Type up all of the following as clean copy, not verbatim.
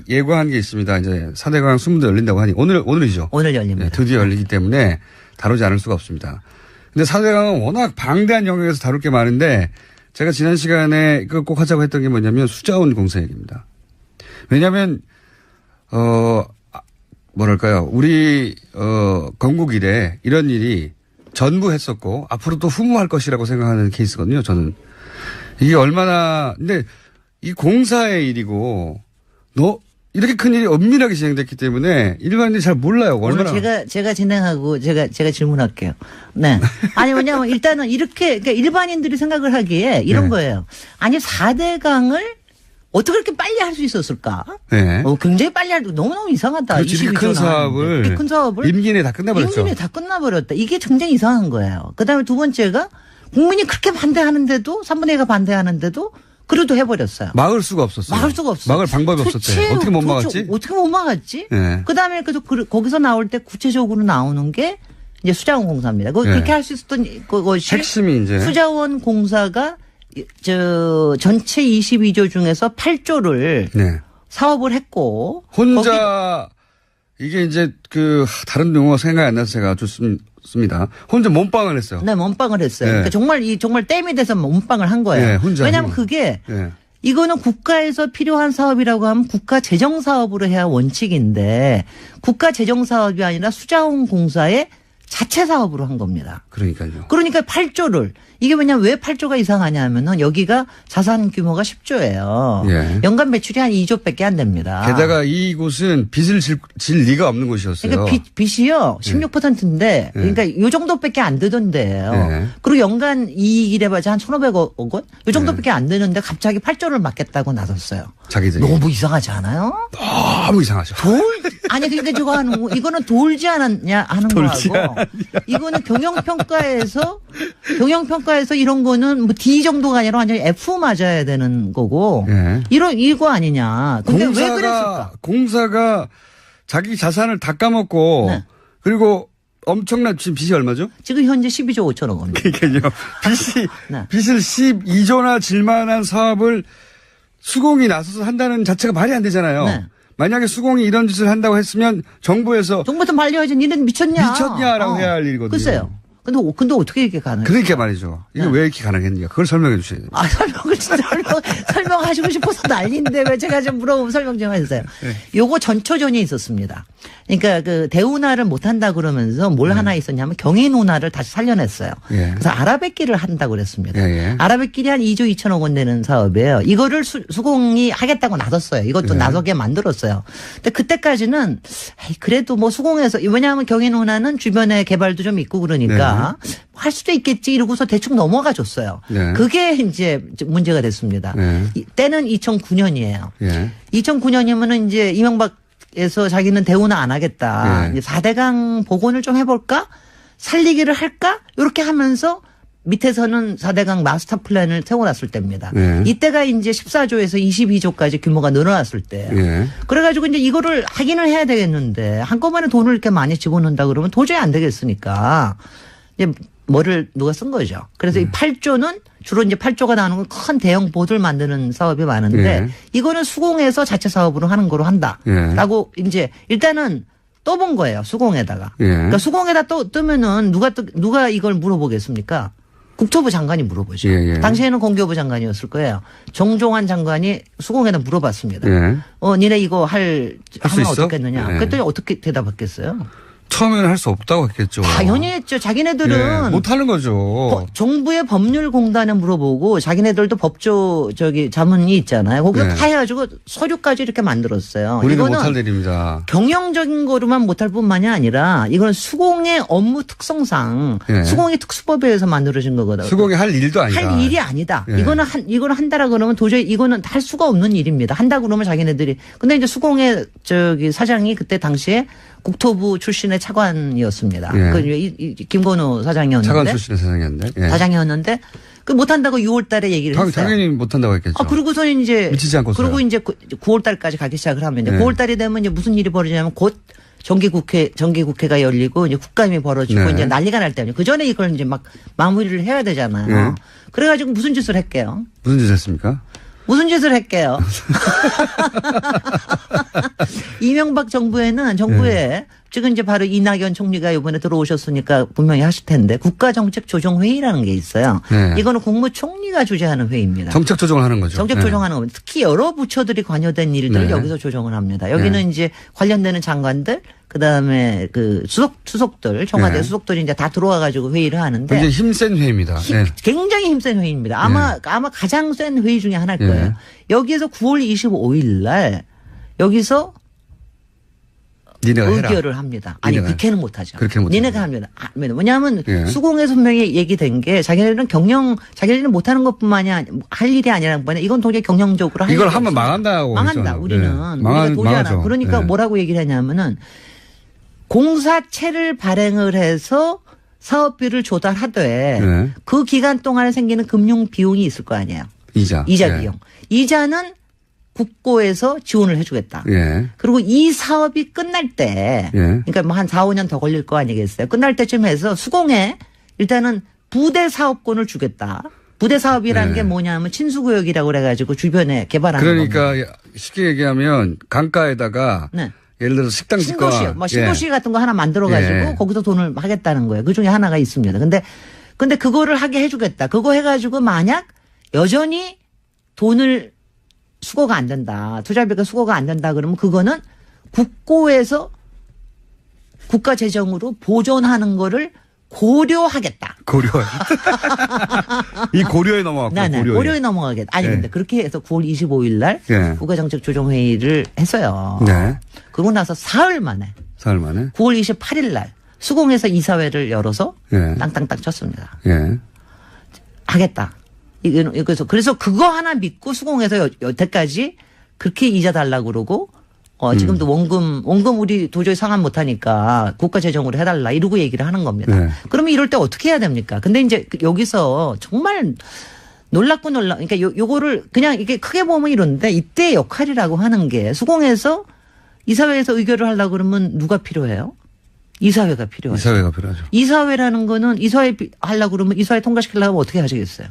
예고한 게 있습니다. 이제 4대강 수문도 열린다고 하니 오늘이죠. 오늘 열립니다. 네, 드디어 열리기 때문에 다루지 않을 수가 없습니다. 근데 4대강은 워낙 방대한 영역에서 다룰 게 많은데 제가 지난 시간에 꼭 하자고 했던 게 뭐냐면 수자원 공사 얘기입니다. 왜냐하면 뭐랄까요, 우리 건국 이래 이런 일이 전부 했었고 앞으로 또 후무할 것이라고 생각하는 케이스거든요. 저는 이게 얼마나 근데 이 공사의 일이고 이렇게 큰 일이 엄밀하게 진행됐기 때문에 일반인들이 잘 몰라요. 얼마나. 오늘 제가 진행하고 제가 질문할게요. 네. 아니, 왜냐면 일단은 이렇게, 그러니까 일반인들이 생각을 하기에 이런 네. 거예요. 아니, 4대강을 어떻게 그렇게 빨리 할 수 있었을까? 네. 굉장히 빨리 너무너무 이상하다. 그렇지, 이렇게 큰 사업을 임기 내에 다 끝나버렸죠. 임기 내에 다 끝나버렸다. 이게 굉장히 이상한 거예요. 그 다음에 두 번째가 국민이 그렇게 반대하는데도 3분의 2가 반대하는데도 그래도 해버렸어요. 막을 수가 없었어요. 막을 방법이 없었대. 어떻게 못 막았지? 어떻게 못 막았지? 네. 그다음에 거기서 나올 때 구체적으로 나오는 게 이제 수자원 공사입니다. 그렇게 할 수 있었던 것이 핵심이 이제 수자원 공사가 전체 22조 중에서 8조를 네. 사업을 했고 혼자 이게 이제 다른 용어가 생각이 안 나서 제가 좋습니다. 혼자 몸빵을 했어요. 네, 몸빵을 했어요. 네. 그러니까 정말 댐이 돼서 몸빵을 한 거예요. 네, 혼자. 왜냐하면 그게 네. 이거는 국가에서 필요한 사업이라고 하면 국가 재정 사업으로 해야 원칙인데 국가 재정 사업이 아니라 수자원 공사의 자체 사업으로 한 겁니다. 그러니까요. 그러니까 8조를 이게 왜냐면 왜 8조가 이상하냐면은 여기가 자산 규모가 10조예요. 예. 연간 매출이 한 2조밖에 안 됩니다. 게다가 이곳은 빚을 질 리가 없는 곳이었어요. 그러니까 빚이요 16%인데 그러니까 이 정도밖에 안 되던데요. 예. 그리고 연간 이익이래봐야 한 1,500억 원? 이 정도밖에 안 되는데 갑자기 8조를 맡겠다고 나섰어요. 자기들이. 너무 이상하지 않아요? 너무 이상하죠. 아니 그러니까 저거 하는 거 이거는 돌지 않았냐 하는 거하고 이거는 경영평가에서 이런 거는 뭐 D 정도가 아니라 완전히 F 맞아야 되는 거고 예. 이거 아니냐. 근데 왜 그랬을까? 공사가 자기 자산을 다 까먹고 네. 그리고 엄청난 지금 빚이 얼마죠? 지금 현재 12조 5천억 원입니다. 그러니까요. 네. 빚을 12조나 질 만한 사업을 수공이 나서서 한다는 자체가 말이 안 되잖아요. 네. 만약에 수공이 이런 짓을 한다고 했으면 정부에서 정부부터 말려야지. 니는 미쳤냐라고 해야 할 일이거든요. 글쎄요. 근데 어떻게 이렇게 가능해요? 그러니까 말이죠. 이게 네. 왜 이렇게 가능했는가. 그걸 설명해 주셔야 돼요. 설명하시고 싶어서 난리인데 왜 제가 좀 물어보면 설명 좀 해주세요. 네. 요거 전초전이 있었습니다. 그러니까 대운하를 못한다 그러면서 뭘 하나 있었냐면 경인운하를 다시 살려냈어요. 예. 그래서 아라뱃길을 한다고 그랬습니다. 예. 아라뱃길이 한 2조 2천억 원 되는 사업이에요. 이거를 수공이 하겠다고 나섰어요. 이것도 나서게 만들었어요. 근데 그때까지는 그래도 뭐 수공에서 왜냐하면 경인운하는 주변에 개발도 좀 있고 그러니까 할 수도 있겠지 이러고서 대충 넘어가 줬어요. 네. 그게 이제 문제가 됐습니다. 네. 때는 2009년이에요. 예. 2009년이면은 이제 이명박에서 자기는 대우는 안 하겠다. 네. 이제 4대강 복원을 좀 해볼까? 살리기를 할까? 이렇게 하면서 밑에서는 4대강 마스터 플랜을 세워놨을 때입니다. 네. 이때가 이제 14조에서 22조까지 규모가 늘어났을 때. 예. 그래가지고 이제 이거를 확인을 해야 되겠는데 한꺼번에 돈을 이렇게 많이 집어넣는다 그러면 도저히 안 되겠으니까 이제 뭐를 누가 쓴 거죠. 그래서 이 8조는 주로 이제 8조가 나오는 건 큰 대형 보드를 만드는 사업이 많은데 이거는 수공해서 자체 사업으로 하는 거로 한다라고 이제 일단은 떠본 거예요. 수공에다가. 그러니까 수공에다 뜨면은 누가 이걸 물어보겠습니까? 국토부 장관이 물어보죠. 당시에는 공교부 장관이었을 거예요. 정종환 장관이 수공에다 물어봤습니다. 니네 이거 하면 어떻겠느냐. 그랬더니 어떻게 대답했겠어요? 처음에는 할 수 없다고 했겠죠. 당연히 했죠. 자기네들은 못하는 거죠. 정부의 법률공단에 물어보고 자기네들도 법조 자문이 있잖아요. 거기서 다 해가지고 서류까지 이렇게 만들었어요. 우리는 이거는 못할 일입니다. 경영적인 거로만 못할 뿐만이 아니라 이건 수공의 업무 특성상 수공의 특수법에 의해서 만들어진 거거든요. 수공이 할 일도 아니다. 할 일이 아니다. 이거는 한다라 그러면 도저히 이거는 할 수가 없는 일입니다. 한다 그러면 자기네들이. 근데 이제 수공의 사장이 그때 당시에 국토부 출신의 차관이었습니다. 김건우 사장이었는데. 차관 출신의 사장이었는데. 사장이었는데 그 못한다고 6월 달에 얘기를 했어요. 당연히 못한다고 했겠죠. 그러고서는 이제. 미치지 않고. 그리고 이제 9월 달까지 가기 시작을 하면 이제 9월 달이 되면 이제 무슨 일이 벌어지냐면 곧 정기국회가 열리고 이제 국감이 벌어지고 이제 난리가 날 때문에 그 전에 이걸 이제 막 마무리를 해야 되잖아요. 그래가지고 무슨 짓을 할게요. 무슨 짓을 했습니까? 무슨 짓을 할게요. 이명박 정부에 지금 이제 바로 이낙연 총리가 이번에 들어오셨으니까 분명히 하실 텐데 국가정책조정회의라는 게 있어요. 네. 이거는 국무총리가 주재하는 회의입니다. 정책 조정을 하는 거죠. 정책 조정하는 겁니다. 특히 여러 부처들이 관여된 일들을 네. 여기서 조정을 합니다. 여기는 이제 관련되는 장관들 그다음에 그 수석들 청와대 네. 수석들이 이제 다 들어와 가지고 회의를 하는데 굉장히 힘센 회의입니다. 네. 굉장히 힘센 회의입니다. 아마 가장 센 회의 중에 하나일 거예요. 네. 여기에서 9월 25일 날 여기서 니네가 해라. 의결을 합니다. 아니 니네가. 그렇게는 못하죠. 그렇게 못하죠. 니네가 합니다. 왜냐하면 예. 수공의 선명히 얘기된 게 자기네들은 못하는 것뿐만이 할 일이 아니라는 거냐. 이건 도저히 경영적으로 할 이걸 일이 하면 없습니다. 망한다고 망한다. 했잖아요. 우리는 네. 우리가 도저히 안 망하죠. 그러니까 네. 뭐라고 얘기를 하냐면은 공사채를 발행을 해서 사업비를 조달하되 네. 그 기간 동안에 생기는 금융 비용이 있을 거 아니에요. 이자 네. 비용. 이자는 국고에서 지원을 해주겠다. 예. 그리고 이 사업이 끝날 때, 예. 그러니까 뭐 한 4, 5년 더 걸릴 거 아니겠어요? 끝날 때쯤 해서 수공에 일단은 부대 사업권을 주겠다. 부대 사업이라는 네. 게 뭐냐면 친수구역이라고 그래가지고 주변에 개발하는 겁니다. 그러니까 쉽게 얘기하면 강가에다가 네. 예를 들어서 식당 짓거나 신도시, 뭐 신도시 같은 거 하나 만들어가지고 예. 거기서 돈을 하겠다는 거예요. 그 중에 하나가 있습니다. 근데 그거를 하게 해주겠다. 그거 해가지고 만약 여전히 돈을 수거가 안 된다. 투자비가 수거가 안 된다 그러면 그거는 국고에서 국가 재정으로 보존하는 거를 고려하겠다. 고려해. 이 고려에 넘어갔고 네네. 고려에 넘어가겠다. 아니 네. 근데 그렇게 해서 9월 25일 날 예. 국가정책조정회의를 했어요. 네. 그러고 나서 사흘 만에 사흘 만에. 9월 28일 날 수공에서 이사회를 열어서 예. 땅땅땅 쳤습니다. 예. 하겠다. 그래서 그거 하나 믿고 수공에서 여태까지 그렇게 이자 달라고 그러고 지금도 원금 우리 도저히 상환 못하니까 국가 재정으로 해달라 이러고 얘기를 하는 겁니다. 네. 그러면 이럴 때 어떻게 해야 됩니까? 근데 이제 여기서 정말 그러니까 요거를 그냥 이게 크게 보면 이런데 이때 역할이라고 하는 게 수공에서 이사회에서 의결을 하려고 그러면 누가 필요해요? 이사회가 필요하죠. 이사회가 필요하죠. 이사회라는 거는 이사회 하려고 그러면 이사회 통과시키려고 하면 어떻게 하시겠어요?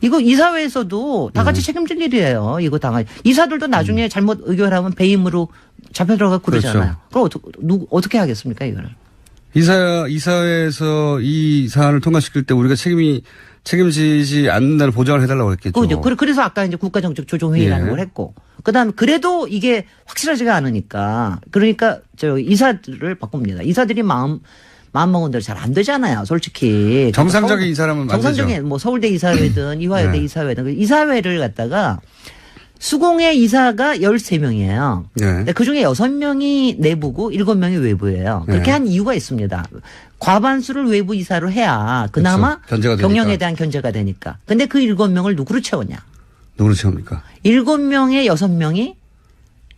이거 이사회에서도 다 같이 책임질 일이에요. 이거 이사들도 나중에 잘못 의결하면 배임으로 잡혀 들어가고 그러잖아요. 그렇죠. 그럼 어떻게 하겠습니까, 이거를? 이사회에서 이 사안을 통과시킬 때 우리가 책임지지 않는다는 보장을 해달라고 했겠죠. 그죠. 그래서 아까 이제 국가정책조정회의라는 예. 걸 했고, 그다음에 그래도 이게 확실하지가 않으니까, 그러니까 이사들을 바꿉니다. 이사들이 마음 먹은 대로 잘 안 되잖아요, 솔직히. 정상적인 이사라면 안 되죠. 정상적인 뭐 서울대 이사회든 이화여대 네. 이사회든 이사회를 갖다가 수공의 이사가 13명이에요. 네. 그중에 6명이 내부고 7명이 외부예요. 그렇게 네. 한 이유가 있습니다. 과반수를 외부 이사로 해야 그나마 그렇죠. 견제가 되니까. 경영에 대한 견제가 되니까. 근데 그 7명을 누구로 채웠냐? 누구로 채웁니까? 7명의 6명이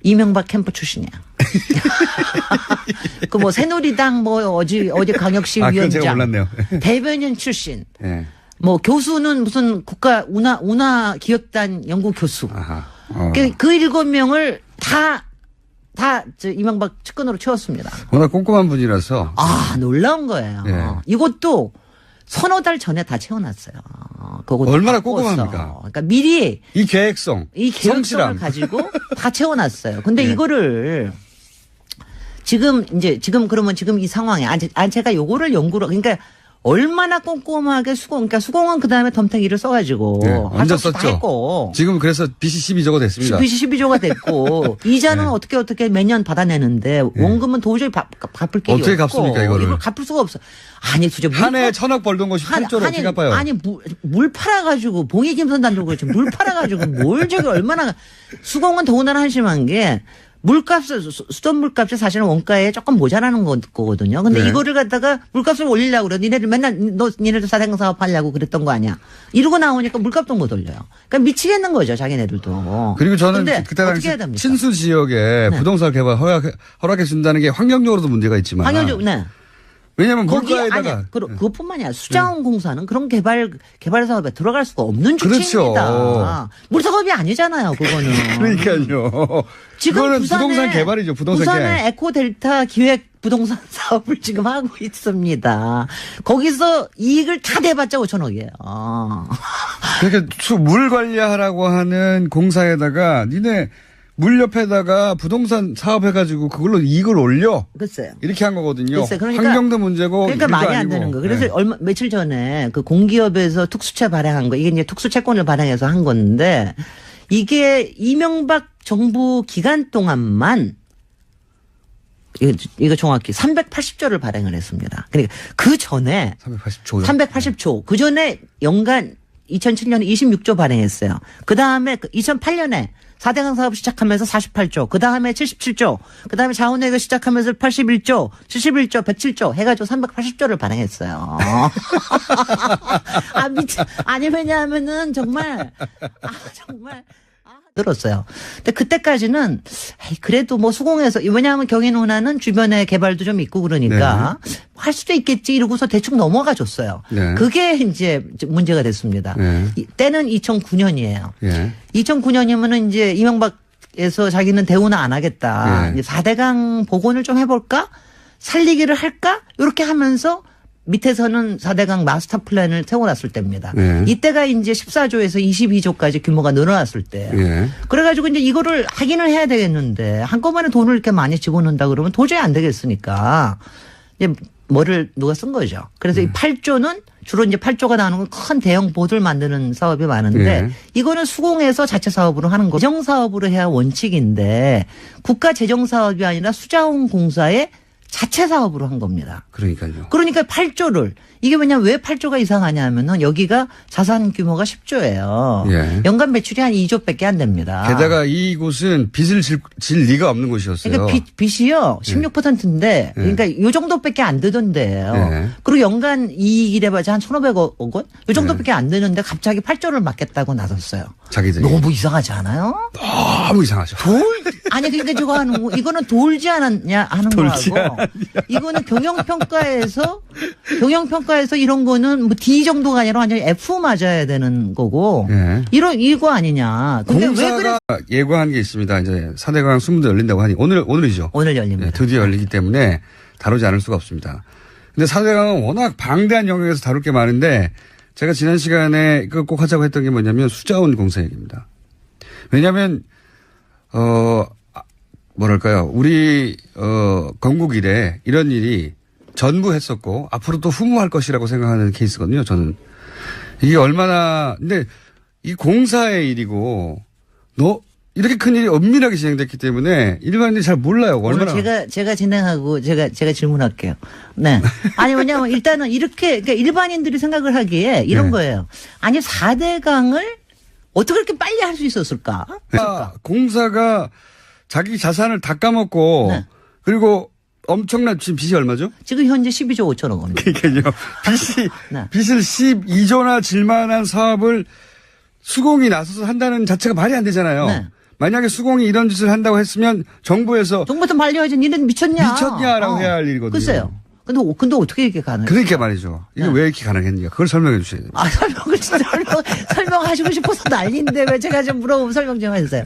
이명박 캠프 출신이야. 그 뭐 새누리당 어디 강역시 그건 위원장. 제가 몰랐네요. 대변인 출신. 예. 뭐 교수는 무슨 국가 운하 기획단 연구 교수. 아하. 그 7명을 다 이명박 측근으로 채웠습니다. 워낙 꼼꼼한 분이라서. 놀라운 거예요. 예. 이것도 서너 달 전에 다 채워놨어요. 그것도 얼마나 바꿨어. 꼼꼼합니까? 그러니까 미리 이 계획성을 이 계획성을 가지고 다 채워놨어요. 근데 예. 이거를 지금 그러면 지금 이 상황에 제가 요거를 그러니까 얼마나 꼼꼼하게 그러니까 수공은 그 다음에 덤탱이를 써가지고 네, 할 먼저 수 없이 다 썼죠. 했고 지금 그래서 빚이 12조가 됐습니다. 빚이 12조가 됐고 이자는 네. 어떻게 매년 받아내는데 원금은 도저히 갚을 길이 어떻게 없고 갚습니까, 이거를? 이걸 갚을 수가 없어. 아니 도대체 한 해에 1,000억 벌던 것이 8조를 어떻게 갚아요? 아니 물 팔아가지고 봉이 김선 단독 그렇지 물 팔아가지고 뭘 저기 얼마나 수공은 더군다나 한심한 게 수돗 물값이 사실은 원가에 조금 모자라는 거거든요. 근데 네. 이거를 갖다가 물값을 올리려고 그래. 니네들 맨날 니네들 사생사업 하려고 그랬던 거 아니야. 이러고 나오니까 물값도 못 올려요. 그러니까 미치겠는 거죠, 자기네들도. 그리고 저는 근데 그때 어떻게 당시 해야 됩니까? 친수 지역에 네. 부동산 개발 허락해 준다는 게 환경적으로도 문제가 있지만. 황영주, 네. 왜냐하면 거기 물가에다가. 아니 그것뿐만이 아니라 수자원공사는 그런 개발 사업에 들어갈 수가 없는 주체입니다. 그렇죠. 물사업이 아니잖아요, 그거는. 그러니까요. 지금 그거는 부동산 개발이죠. 부동산 부산의 개발. 에코델타 기획 부동산 사업을 지금 하고 있습니다. 거기서 이익을 다 내봤자 5천억이에요. 그러니까 물 관리하라고 하는 공사에다가 니네 물 옆에다가 부동산 사업해가지고 그걸로 이익을 올려. 글쎄요. 이렇게 한 거거든요. 글쎄요. 그러니까, 환경도 문제고. 그러니까 말이 안 아니고. 되는 거. 그래서 네. 며칠 전에 그 공기업에서 특수채 발행한 거, 이게 이제 특수채권을 발행해서 한 건데, 이게 이명박 정부 기간 동안만 이거 정확히 380조를 발행을 했습니다. 그러니까 그 전에 380조. 380조. 그 전에 연간 2007년에 26조 발행했어요. 그 다음에 2008년에 4대강 사업 시작하면서 48조. 그 다음에 77조. 그 다음에 자원외교 시작하면서 81조, 71조, 107조 해가지고 380조를 발행했어요. 아니, 왜냐하면은 정말, 들었어요. 근데 그때까지는 그래도 뭐 수공해서 왜냐하면 경인운하는 주변에 개발도 좀 있고 그러니까 할 수도 있겠지 이러고서 대충 넘어가 줬어요. 네. 그게 이제 문제가 됐습니다. 네. 때는 2009년이에요. 예. 2009년이면은 이제 이명박에서 자기는 대우나 안 하겠다. 네. 이제 4대강 복원을 좀 해볼까? 살리기를 할까? 이렇게 하면서 밑에서는 4대강 마스터 플랜을 세워놨을 때입니다. 네. 이때가 이제 14조에서 22조까지 규모가 늘어났을 때예요. 예. 그래가지고 이제 이거를 확인을 해야 되겠는데 한꺼번에 돈을 이렇게 많이 집어넣는다 그러면 도저히 안 되겠으니까 이제 뭐를 누가 쓴 거죠. 그래서 이 8조는 주로 이제 8조가 나오는 건 큰 대형 보드를 만드는 사업이 많은데 이거는 수공해서 자체 사업으로 하는 거. 재정 사업으로 해야 원칙인데 국가 재정 사업이 아니라 수자원공사의 자체 사업으로 한 겁니다. 그러니까요. 그러니까 8조를 이게 왜냐면 왜 8조가 이상하냐면은 여기가 자산 규모가 10조예요. 예. 연간 매출이 한 2조밖에 안 됩니다. 게다가 이곳은 빚을 질 리가 없는 곳이었어요. 그러니까 빚이요 16%인데 그러니까 이 정도밖에 안 되던데요. 예. 그리고 연간 이익이래봐야 한 1,500억 원? 이 정도밖에 안 되는데 갑자기 8조를 맡겠다고 나섰어요. 자기들이. 너무 이상하지 않아요? 너무 이상하죠. 아니 그러니까 저거 하는 거 이거는 돌지 않았냐 하는 돌지 거하고 이거는 경영평가에서 이런 거는 뭐 D 정도가 아니라 완전히 F 맞아야 되는 거고 예. 이거 아니냐. 근데 왜 그래? 공사가 예고한 게 있습니다. 이제 4대강 수문도 열린다고 하니 오늘이죠. 오늘 열립니다. 네, 드디어 열리기 때문에 다루지 않을 수가 없습니다. 근데 4대강은 워낙 방대한 영역에서 다룰 게 많은데 제가 지난 시간에 이거 꼭 하자고 했던 게 뭐냐면 수자원 공사 얘기입니다. 왜냐하면 뭐랄까요. 우리 건국 이래 이런 일이 전부 했었고 앞으로 또 후무할 것이라고 생각하는 케이스거든요. 저는 이게 얼마나 근데 이 공사의 일이고 이렇게 큰 일이 엄밀하게 진행됐기 때문에 일반인들이 잘 몰라요. 얼마나 오늘 제가 진행하고 제가 질문할게요. 네. 아니 왜냐면 일단은 이렇게 그러니까 일반인들이 생각을 하기에 이런 네. 거예요. 아니 4대강을 어떻게 그렇게 빨리 할 수 있었을까? 공사가 자기 자산을 다 까먹고 네. 그리고 엄청난 지금 빚이 얼마죠? 지금 현재 12조 5천억 원입니다. 그러니까요. 네. 빚을 12조나 질 만한 사업을 수공이 나서서 한다는 자체가 말이 안 되잖아요. 네. 만약에 수공이 이런 짓을 한다고 했으면 정부에서 정부도 말려야지. 니는 미쳤냐라고 해야 할 일이거든요. 글쎄요. 근데 어떻게 이렇게 가능해요? 그러니까 말이죠. 이게 네. 왜 이렇게 가능했는가. 그걸 설명해 주셔야 돼요. 설명하시고 싶어서 난리인데 왜 제가 좀 물어보면 설명 좀 해주세요.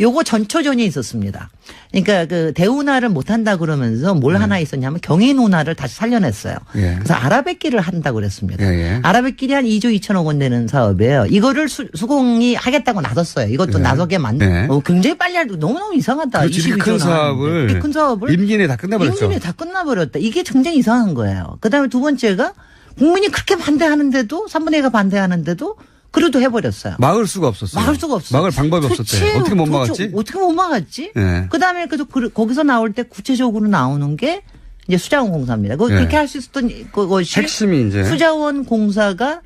요거 전초전이 있었습니다. 그러니까 그 대운하를 못한다 그러면서 뭘 하나 있었냐면 경인운하를 다시 살려냈어요. 예. 그래서 아라뱃길을 한다고 그랬습니다. 예. 아라뱃길이 한 2조 2천억 원 되는 사업이에요. 이거를 수공이 하겠다고 나섰어요. 이것도 나서게 굉장히 빨리 하고 너무너무 이상하다. 그렇지, 이렇게 큰 사업을 이렇게 큰 사업을 임기 내에 다 끝나버렸죠. 임기 내에 다 끝나버렸다. 이게 굉장히 이상한 거예요. 그다음에 두 번째가 국민이 그렇게 반대하는데도 3분의 1가 반대하는데도 그래도 해버렸어요. 막을 수가 없었어요. 막을 수가 없어요. 막을 방법이 없었대. 어떻게 못 막았지? 어떻게 못 막았지? 네. 그다음에 거기서 나올 때 구체적으로 나오는 게 이제 수자원 공사입니다. 그렇게 할 수 있었던 것이 핵심이 이제 수자원 공사가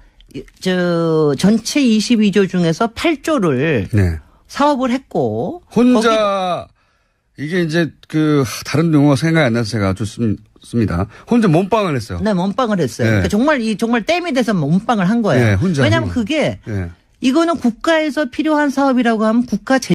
전체 22조 중에서 8조를 사업을 했고 혼자 이게 이제 다른 용어가 생각이 안 나서 제가 좋습니다. 혼자 몸빵을 했어요. 네, 몸빵을 했어요. 네. 그러니까 정말 땜이 돼서 몸빵을 한 거예요. 네, 혼자. 왜냐하면 그게 이거는 국가에서 필요한 사업이라고 하면 국가